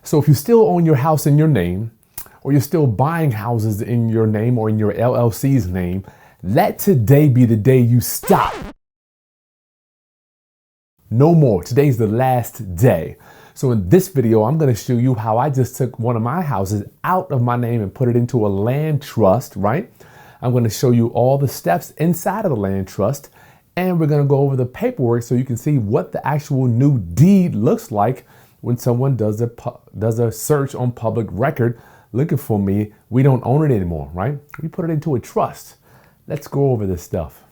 So if you still own your house in your name, or you're still buying houses in your name or in your LLC's name, let today be the day you stop. No more. Today's the last day. So in this video, I'm going to show you how I just took one of my houses out of my name and put it into a land trust, right? I'm going to show you all the steps inside of the land trust, and we're going to go over the paperwork so you can see what the actual new deed looks like when someone does a search on public record looking for me. We don't own it anymore, right? We put it into a trust. Let's go over this stuff.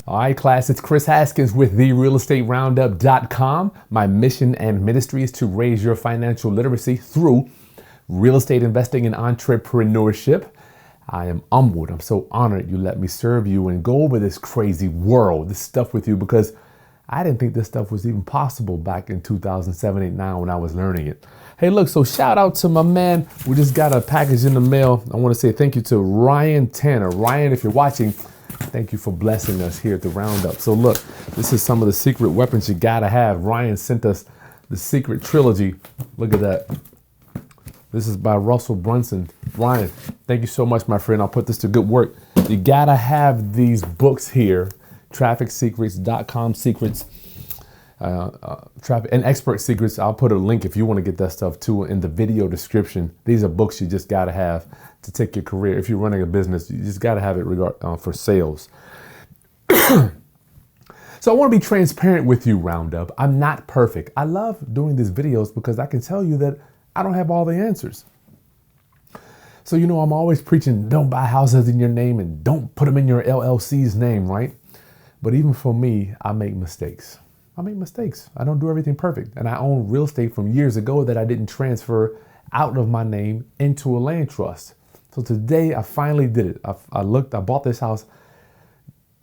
All right, class, it's Chris Haskins with therealestateroundup.com. My mission and ministry is to raise your financial literacy through real estate investing and entrepreneurship. I am humbled. I'm so honored you let me serve you and go over this crazy world, this stuff with you, because I didn't think this stuff was even possible back in 2007, 8, 9 when I was learning it. Hey, look, so shout out to my man. We just got a package in the mail. I want to say thank you to Ryan Tanner. Ryan, if you're watching, thank you for blessing us here at the Roundup. So look, this is some of the secret weapons you gotta have. Ryan sent us the secret trilogy. Look at that. This is by Russell Brunson. Ryan, thank you so much, my friend. I'll put this to good work. You gotta have these books here. Traffic Secrets, .com Secrets, Traffic and Expert Secrets. I'll put a link if you want to get that stuff too in the video description. These are books you just got to have to take your career. If you're running a business, you just got to have it for sales. So I want to be transparent with you, Roundup. I'm not perfect. I love doing these videos because I can tell you that I don't have all the answers. So, you know, I'm always preaching, don't buy houses in your name and don't put them in your LLC's name, right? But even for me, I make mistakes. I make mistakes. I don't do everything perfect. And I own real estate from years ago that I didn't transfer out of my name into a land trust. So today I finally did it. I bought this house,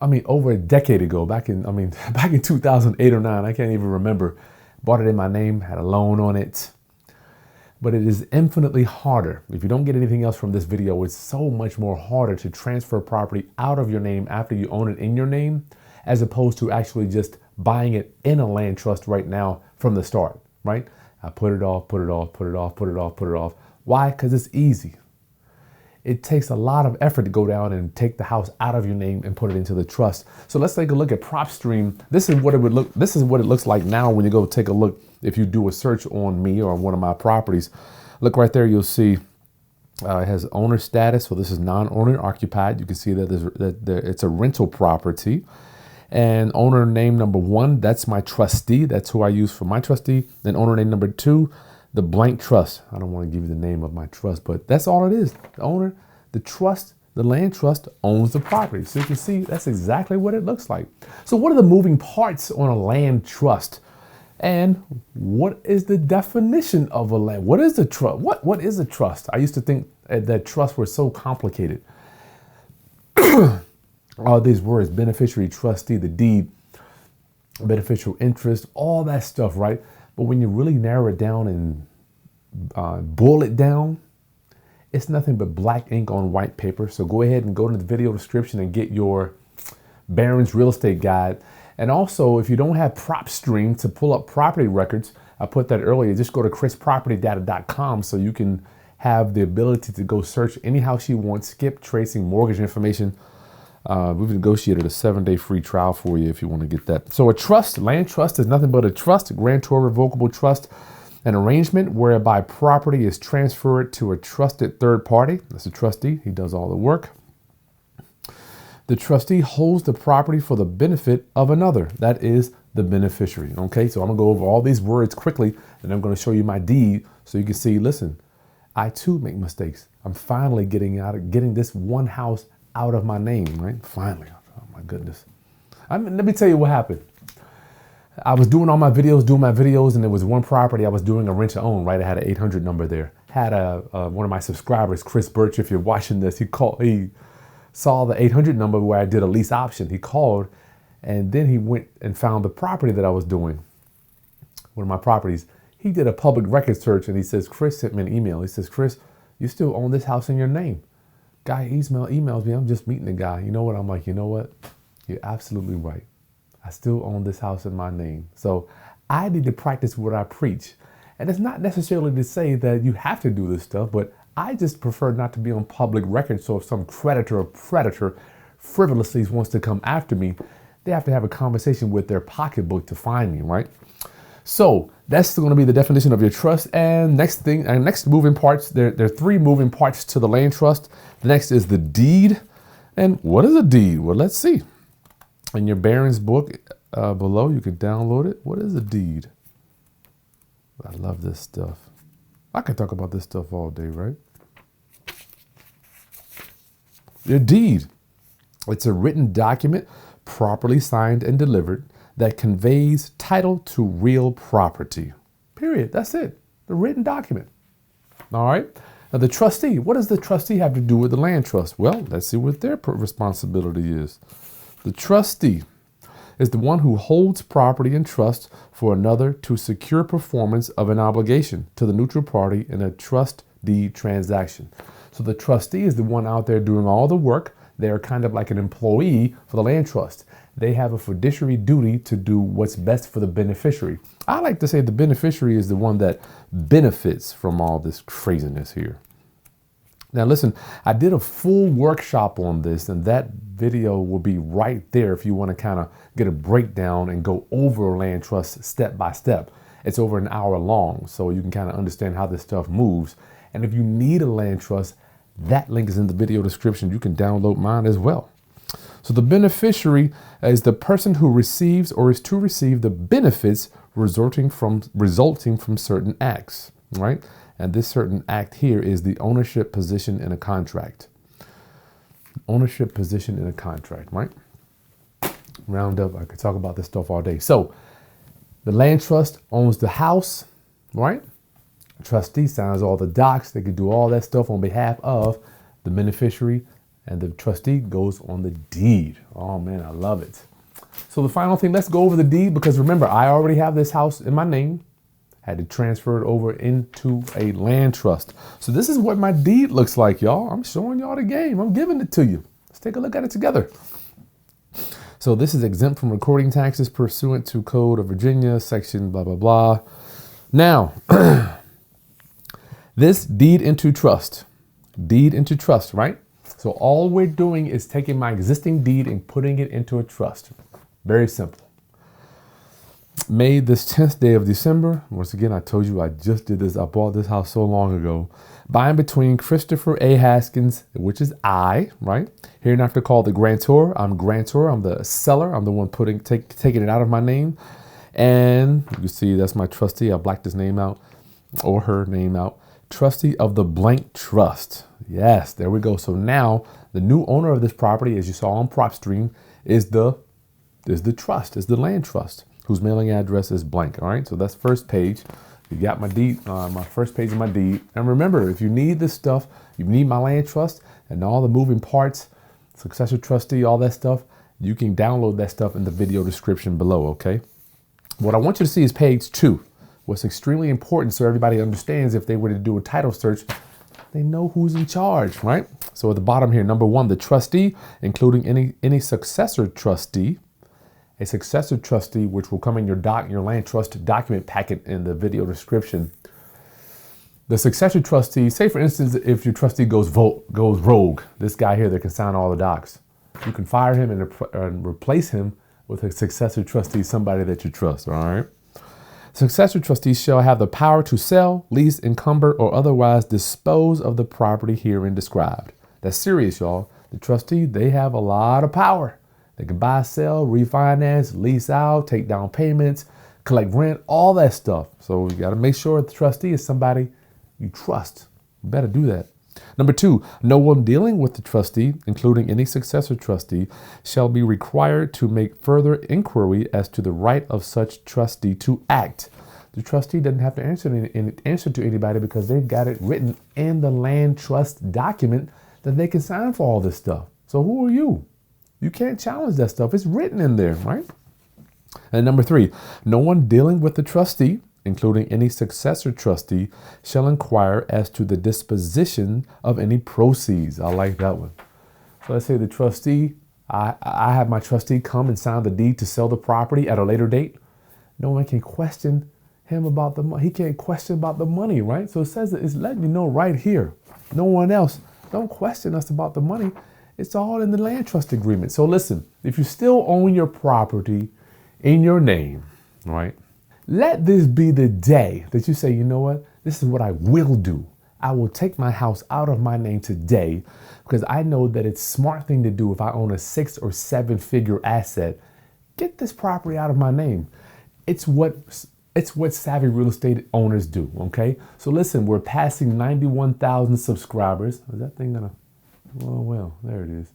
over a decade ago, back in 2008 or 9. I can't even remember. Bought it in my name, had a loan on it. But it is infinitely harder. If you don't get anything else from this video, it's so much more harder to transfer property out of your name after you own it in your name, as opposed to actually just buying it in a land trust right now from the start, right? I put it off. Why? Because it's easy. It takes a lot of effort to go down and take the house out of your name and put it into the trust. So let's take a look at PropStream. This is what it looks like now when you go take a look. If you do a search on me or on one of my properties, look right there, you'll see it has owner status. So this is non-owner occupied. You can see that it's a rental property. And owner name number 1, that's my trustee. That's who I use for my trustee. Then owner name number 2, the blank trust. I don't want to give you the name of my trust, but that's all it is. The owner, the trust, the land trust owns the property. So you can see that's exactly what it looks like. So what are the moving parts on a land trust? And what is the definition of a land? What is the trust? What is a trust? I used to think that trusts were so complicated. All these words, beneficiary, trustee, the deed, beneficial interest, all that stuff, right? But when you really narrow it down and boil it down, it's nothing but black ink on white paper. So go ahead and go to the video description and get your Barron's Real Estate Guide. And also, if you don't have PropStream to pull up property records, I put that earlier, just go to krispropertydata.com so you can have the ability to go search any house you want, skip tracing, mortgage information. We've negotiated a 7-day free trial for you if you want to get that. So a trust, land trust, is nothing but a trust, a grantor revocable trust, an arrangement whereby property is transferred to a trusted third party. That's a trustee. He does all the work. The trustee holds the property for the benefit of another. That is the beneficiary. Okay, so I'm going to go over all these words quickly, and I'm going to show you my deed so you can see, listen, I too make mistakes. I'm finally getting this one house out of my name, right? Finally. Oh my goodness. Let me tell you what happened. I was doing my videos, and there was one property I was doing a rent to own, right? I had an 800 number there. Had one of my subscribers, Chris Birch, if you're watching this, he saw the 800 number where I did a lease option. He called, and then he went and found the property that I was doing, one of my properties. He did a public record search, and he says, Chris sent me an email. He says, Chris, you still own this house in your name. Guy emails me. I'm just meeting the guy. You know what? I'm like, you know what? You're absolutely right. I still own this house in my name. So I need to practice what I preach. And it's not necessarily to say that you have to do this stuff, but I just prefer not to be on public record. So if some creditor or predator frivolously wants to come after me, they have to have a conversation with their pocketbook to find me, right? So that's going to be the definition of your trust. And next moving parts, there are three moving parts to the land trust. The next is the deed. And what is a deed? Well, let's see. In your Barron's book below, you can download it. What is a deed? I love this stuff. I could talk about this stuff all day, right? Your deed. It's a written document properly signed and delivered that conveys title to real property. Period. That's it. The written document. All right. Now the trustee. What does the trustee have to do with the land trust? Well, let's see what their responsibility is. The trustee is the one who holds property in trust for another to secure performance of an obligation to the neutral party in a trust deed transaction. So the trustee is the one out there doing all the work. They're kind of like an employee for the land trust. They have a fiduciary duty to do what's best for the beneficiary. I like to say the beneficiary is the one that benefits from all this craziness here. Now listen, I did a full workshop on this, and that video will be right there if you want to kind of get a breakdown and go over land trust step by step. It's over an hour long, so you can kind of understand how this stuff moves. And if you need a land trust, that link is in the video description. You can download mine as well. So the beneficiary is the person who receives or is to receive the benefits resulting from certain acts, right? And this certain act here is the ownership position in a contract. Ownership position in a contract, right? Round up, I could talk about this stuff all day. So the land trust owns the house, right? The trustee signs all the docs. They could do all that stuff on behalf of the beneficiary, and the trustee goes on the deed. Oh man, I love it. So the final thing, let's go over the deed, because remember, I already have this house in my name. Had to transfer it over into a land trust. So this is what my deed looks like, y'all. I'm showing y'all the game. I'm giving it to you. Let's take a look at it together. So this is exempt from recording taxes pursuant to Code of Virginia, section blah, blah, blah. Now, this deed into trust, right? So all we're doing is taking my existing deed and putting it into a trust. Very simple. Made this 10th day of December. Once again, I told you I just did this. I bought this house so long ago. By and between Christopher A. Haskins, which is I, right? Hereinafter called the grantor. I'm grantor. I'm the seller. I'm the one taking it out of my name. And you see that's my trustee. I blacked his name out, or her name out. Trustee of the blank trust. Yes, there we go. So now the new owner of this property, as you saw on PropStream, is the trust, is the land trust, whose mailing address is blank. All right, so that's first page. You got my deed, my first page of my deed. And remember, if you need this stuff, you need my land trust and all the moving parts, successor trustee, all that stuff, you can download that stuff in the video description below, okay? What I want you to see is page 2. What's extremely important so everybody understands, if they were to do a title search, they know who's in charge, right? So at the bottom here, number 1, the trustee, including any successor trustee. A successor trustee, which will come in your land trust document packet in the video description. The successor trustee, say for instance, if your trustee goes rogue, this guy here that can sign all the docs, you can fire him and replace him with a successor trustee, somebody that you trust, all right? Successor trustees shall have the power to sell, lease, encumber, or otherwise dispose of the property herein described. That's serious, y'all. The trustee, they have a lot of power. They can buy, sell, refinance, lease out, take down payments, collect rent, all that stuff. So you got to make sure the trustee is somebody you trust. You better do that. Number 2, no one dealing with the trustee, including any successor trustee, shall be required to make further inquiry as to the right of such trustee to act. The trustee doesn't have to answer to anybody, because they've got it written in the land trust document that they can sign for all this stuff. So who are you? You can't challenge that stuff. It's written in there, right? And number 3, no one dealing with the trustee, including any successor trustee, shall inquire as to the disposition of any proceeds. I like that one. So let's say the trustee, I have my trustee come and sign the deed to sell the property at a later date. No one can question him about the money. He can't question about the money, right? So it says it's letting you know right here. No one else. Don't question us about the money. It's all in the land trust agreement. So listen, if you still own your property in your name, right? Let this be the day that you say, you know what? This is what I will do. I will take my house out of my name today because I know that it's a smart thing to do if I own a 6 or 7 figure asset. Get this property out of my name. It's what savvy real estate owners do, okay? So listen, we're passing 91,000 subscribers. Is that thing gonna, oh well, there it is.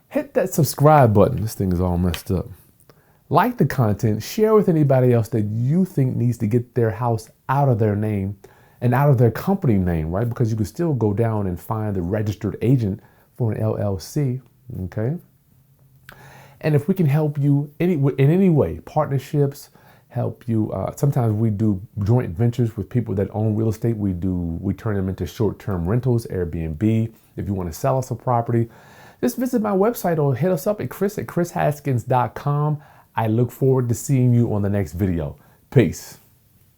Hit that subscribe button. This thing is all messed up. Like the content, share with anybody else that you think needs to get their house out of their name and out of their company name, right? Because you can still go down and find the registered agent for an LLC, okay? And if we can help you in any way, partnerships, help you. Sometimes we do joint ventures with people that own real estate. We turn them into short-term rentals, Airbnb. If you want to sell us a property, just visit my website or hit us up at kris@krishaskins.com. I look forward to seeing you on the next video. Peace.